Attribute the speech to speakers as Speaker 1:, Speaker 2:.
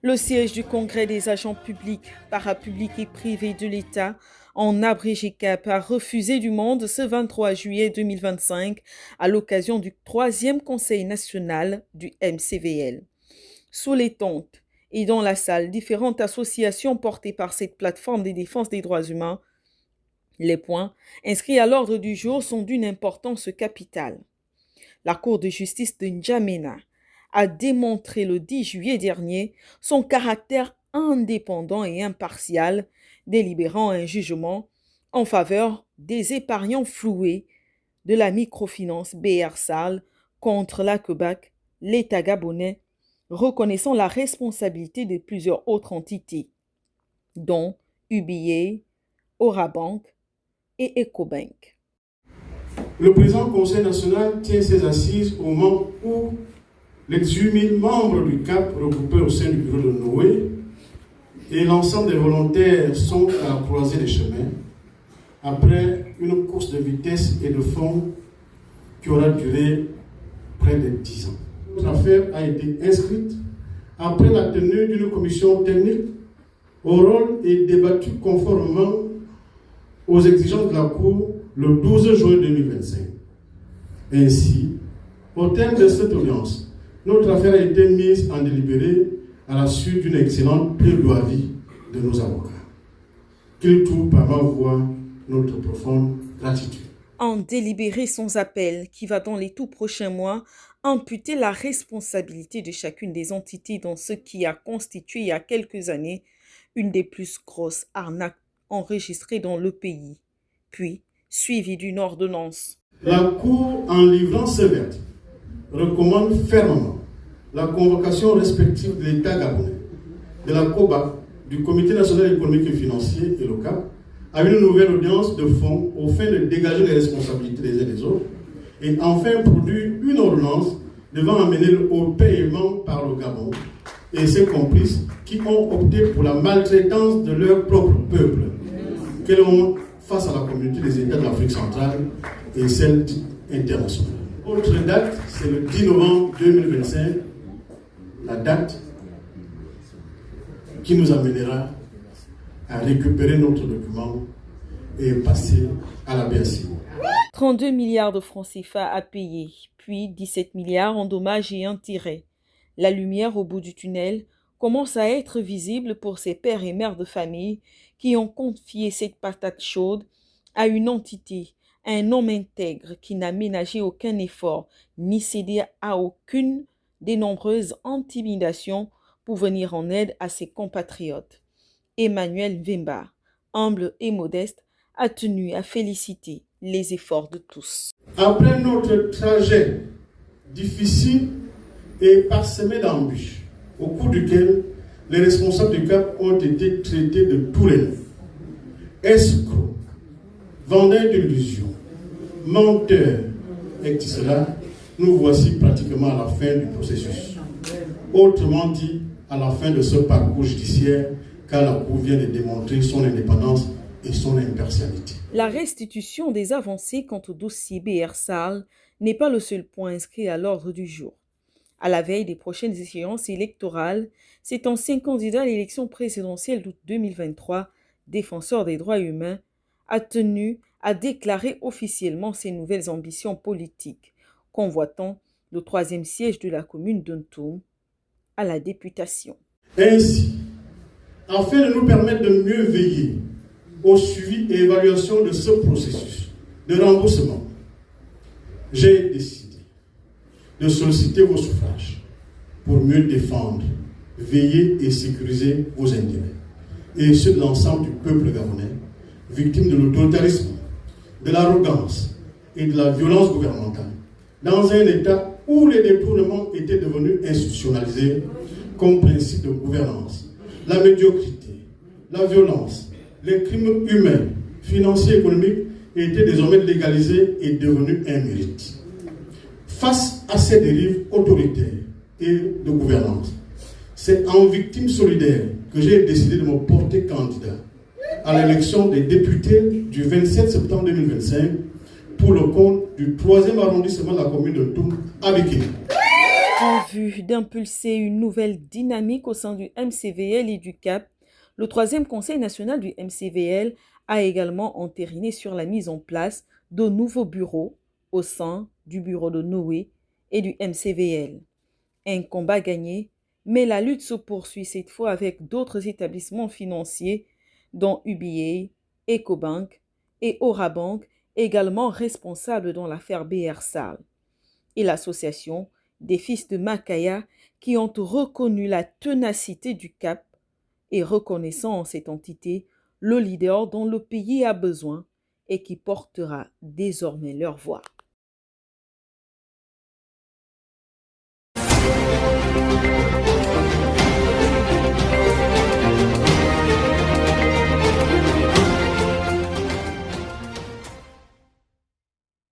Speaker 1: Le siège du Congrès des agents publics, parapublics et privés de l'État, en abrégé CAP, a refusé du monde ce 23 juillet 2025 à l'occasion du 3e Conseil national du MCVL. Sous les tentes et dans la salle, différentes associations portées par cette plateforme de défense des droits humains. Les points inscrits à l'ordre du jour sont d'une importance capitale. La Cour de justice de N'Djamena a démontré le 10 juillet dernier son caractère indépendant et impartial, délibérant un jugement en faveur des épargnants floués de la microfinance BR-SAL contre la COBAC, l'État gabonais, reconnaissant la responsabilité de plusieurs autres entités, dont UBA, Orabank et Ecobank.
Speaker 2: Le présent Conseil national tient ses assises au moment où les 18 000 membres du CAP regroupés au sein du bureau de Noé et l'ensemble des volontaires sont à la croisée des chemins après une course de vitesse et de fond qui aura duré près de 10 ans. Notre affaire a été inscrite après la tenue d'une commission technique au rôle et débattue conformément aux exigences de la Cour le 12 juin 2025. Ainsi, au terme de cette audience, notre affaire a été mise en délibéré à la suite d'une excellente plaidoirie de nos avocats. Qu'ils trouvent par ma voix notre profonde gratitude.
Speaker 1: En délibéré sans appel, qui va dans les tout prochains mois imputer la responsabilité de chacune des entités dans ce qui a constitué il y a quelques années une des plus grosses arnaques enregistrées dans le pays, puis suivie d'une ordonnance.
Speaker 2: La Cour, en livrant ce verdict, recommande fermement la convocation respective de l'État gabonais, de la COBAC, du Comité national économique et financier et local, à une nouvelle audience de fond au fin de dégager les responsabilités des uns et des autres et enfin produire une ordonnance devant amener au paiement par le Gabon et ses complices qui ont opté pour la maltraitance de leur propre peuple, qu'elles ont face à la communauté des États de l'Afrique centrale et celle internationale. Autre date, c'est le 10 novembre 2025, la date qui nous amènera à récupérer notre document et passer à la BSCO.
Speaker 1: 32 milliards de francs CFA à payer, puis 17 milliards en dommages et intérêts. La lumière au bout du tunnel commence à être visible pour ces pères et mères de famille qui ont confié cette patate chaude à une entité, un homme intègre qui n'a ménagé aucun effort ni cédé à aucune des nombreuses intimidations pour venir en aide à ses compatriotes. Emmanuel Vemba, humble et modeste, a tenu à féliciter les efforts de tous.
Speaker 2: Après notre trajet difficile et parsemé d'embûches, au cours duquel les responsables du CAP ont été traités de tous les noms, escrocs, vendeurs d'illusions, menteurs, etc., nous voici pratiquement à la fin du processus. Autrement dit, à la fin de ce parcours judiciaire, car la Cour vient de démontrer son indépendance et son impartialité.
Speaker 1: La restitution des avancées quant au dossier BR-SAL n'est pas le seul point inscrit à l'ordre du jour. À la veille des prochaines échéances électorales, cet ancien candidat à l'élection présidentielle d'août 2023, défenseur des droits humains, a tenu à déclarer officiellement ses nouvelles ambitions politiques, convoitant le 3e siège de la commune d'Untum à la députation.
Speaker 2: Ainsi, afin de nous permettre de mieux veiller au suivi et évaluation de ce processus de remboursement, j'ai décidé de solliciter vos suffrages pour mieux défendre, veiller et sécuriser vos intérêts et ceux de l'ensemble du peuple gabonais, victime de l'autoritarisme, de l'arrogance et de la violence gouvernementale, dans un État où les détournements étaient devenus institutionnalisés comme principe de gouvernance, la médiocrité, la violence, les crimes humains, financiers et économiques étaient désormais légalisés et devenus un mérite. Face à ces dérives autoritaires et de gouvernance, c'est en victime solidaire que j'ai décidé de me porter candidat à l'élection des députés du 27 septembre 2025 pour le compte du 3e arrondissement de la commune de Toum, à Bikini.
Speaker 1: En vue d'impulser une nouvelle dynamique au sein du MCVL et du CAP, le troisième Conseil national du MCVL a également entériné sur la mise en place de nouveaux bureaux au sein du bureau de Noé et du MCVL. Un combat gagné, mais la lutte se poursuit cette fois avec d'autres établissements financiers dont UBA, Ecobank et Orabank, également responsables dans l'affaire BR-SAL, et l'association des fils de Makaya qui ont reconnu la ténacité du CAP et reconnaissant en cette entité le leader dont le pays a besoin et qui portera désormais leur voix.